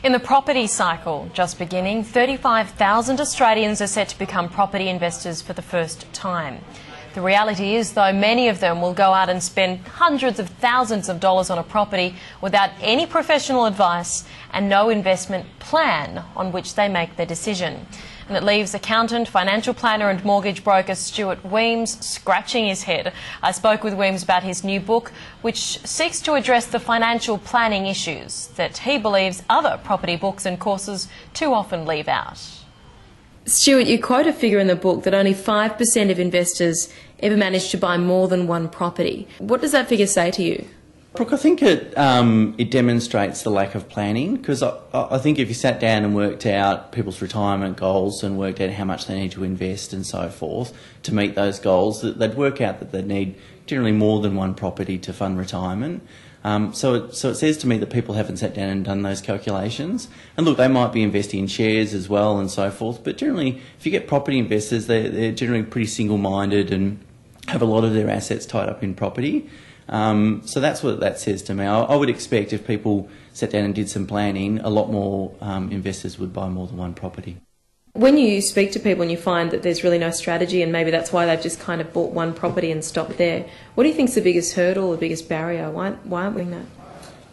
In the property cycle just beginning, 35,000 Australians are set to become property investors for the first time. The reality is, though, many of them will go out and spend hundreds of thousands of dollars on a property without any professional advice and no investment plan on which they make their decision. And it leaves accountant, financial planner and mortgage broker Stuart Wemyss scratching his head. I spoke with Wemyss about his new book, which seeks to address the financial planning issues that he believes other property books and courses too often leave out. Stuart, you quote a figure in the book that only 5% of investors ever manage to buy more than one property. What does that figure say to you? Brooke, I think it demonstrates the lack of planning, because I think if you sat down and worked out people's retirement goals and worked out how much they need to invest and so forth to meet those goals, they'd work out that they'd need generally more than one property to fund retirement. So it says to me that people haven't sat down and done those calculations. And look, they might be investing in shares as well and so forth, but generally if you get property investors, they're generally pretty single-minded and have a lot of their assets tied up in property. So that's what that says to me. I would expect if people sat down and did some planning, a lot more investors would buy more than one property. When you speak to people and you find that there's really no strategy and maybe that's why they've just kind of bought one property and stopped there, what do you think is the biggest hurdle, the biggest barrier? Why aren't we doing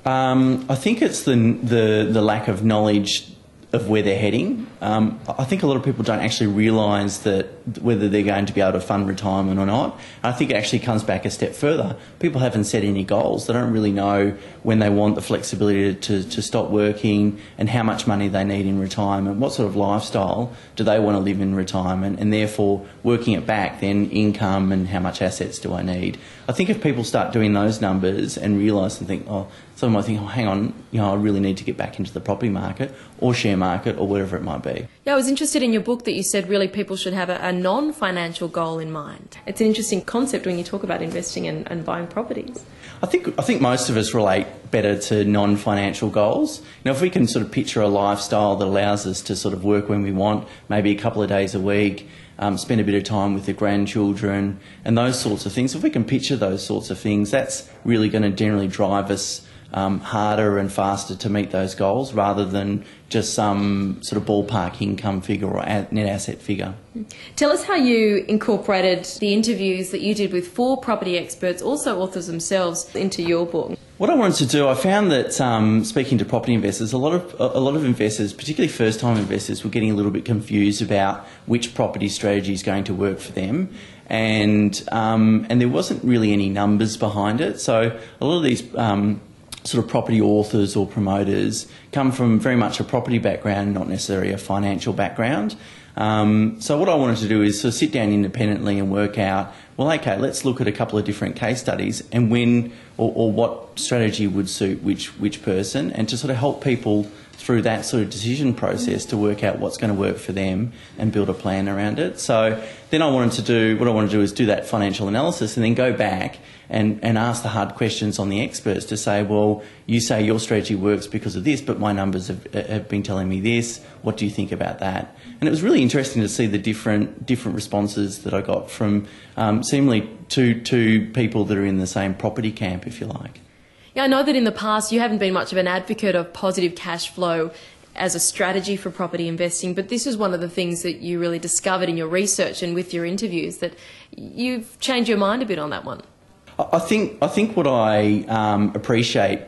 that? I think it's the lack of knowledge of where they're heading. I think a lot of people don't actually realise that whether they're going to be able to fund retirement or not. I think it actually comes back a step further. People haven't set any goals. They don't really know when they want the flexibility to stop working and how much money they need in retirement, what sort of lifestyle do they want to live in retirement, and therefore working it back, then income and how much assets do I need. I think if people start doing those numbers and realise and think, someone might think, hang on, I really need to get back into the property market or share market or whatever it might be. Yeah, I was interested in your book that you said really people should have a non-financial goal in mind. It's an interesting concept when you talk about investing and buying properties. I think most of us relate better to non-financial goals. If we can sort of picture a lifestyle that allows us to sort of work when we want, maybe a couple of days a week, spend a bit of time with the grandchildren and those sorts of things. If we can picture those sorts of things, that's really going to generally drive us harder and faster to meet those goals rather than just some sort of ballpark income figure or net asset figure. Tell us how you incorporated the interviews that you did with 4 property experts, also authors themselves, into your book. What I wanted to do, I found that speaking to property investors, a lot of investors, particularly first-time investors, were getting a little bit confused about which property strategy is going to work for them, and there wasn't really any numbers behind it. So a lot of these sort of property authors or promoters come from very much a property background, not necessarily a financial background. So what I wanted to do is sort of sit down independently and work out, well, okay, let's look at a couple of different case studies and when or what strategy would suit which person, and to sort of help people through that sort of decision process to work out what's going to work for them and build a plan around it. So then what I wanted to do is do that financial analysis and then go back and ask the hard questions on the experts to say, well, you say your strategy works because of this, but my numbers have been telling me this. What do you think about that? And it was really interesting to see the different responses that I got from seemingly two people that are in the same property camp, if you like. Yeah, I know that in the past you haven't been much of an advocate of positive cash flow as a strategy for property investing, but this is one of the things that you really discovered in your research and with your interviews, that you've changed your mind a bit on that one. I think what I appreciate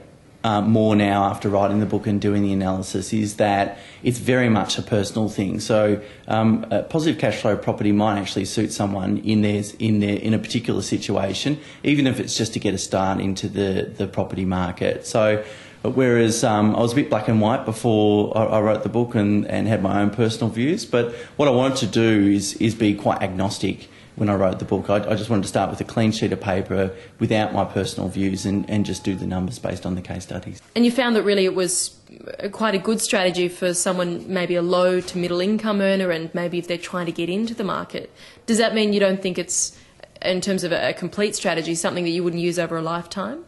more now after writing the book and doing the analysis is that it's very much a personal thing. So a positive cash flow property might actually suit someone in a particular situation, even if it's just to get a start into the property market. So whereas I was a bit black and white before I wrote the book and had my own personal views, but what I wanted to do is be quite agnostic. When I wrote the book, I just wanted to start with a clean sheet of paper without my personal views and just do the numbers based on the case studies. And you found that really it was quite a good strategy for someone, maybe a low to middle income earner, and maybe if they're trying to get into the market. Does that mean you don't think it's, in terms of a complete strategy, something that you wouldn't use over a lifetime?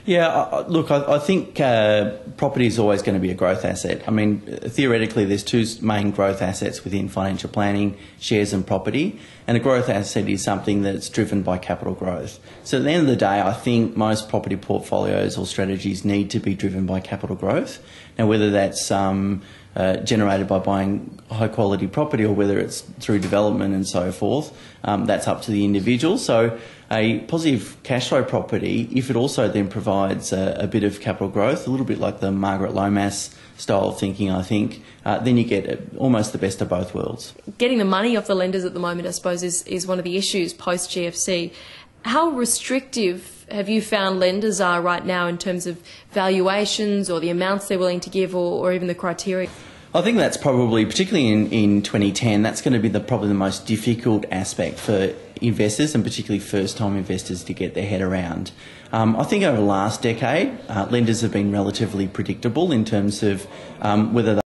Yeah, look, I think property is always going to be a growth asset. I mean, theoretically, there's two main growth assets within financial planning, shares and property, and a growth asset is something that's driven by capital growth. So at the end of the day, I think most property portfolios or strategies need to be driven by capital growth. Now, whether that's generated by buying high quality property or whether it's through development and so forth, that's up to the individual. So a positive cash flow property, if it also then provides a bit of capital growth, a little bit like the Margaret Lomas style of thinking, I think, then you get almost the best of both worlds. Getting the money off the lenders at the moment, I suppose, is one of the issues post-GFC. How restrictive have you found lenders are right now in terms of valuations or the amounts they're willing to give or even the criteria? I think that's probably, particularly in 2010, that's going to be probably the most difficult aspect for investors and particularly first-time investors to get their head around. I think over the last decade, lenders have been relatively predictable in terms of whether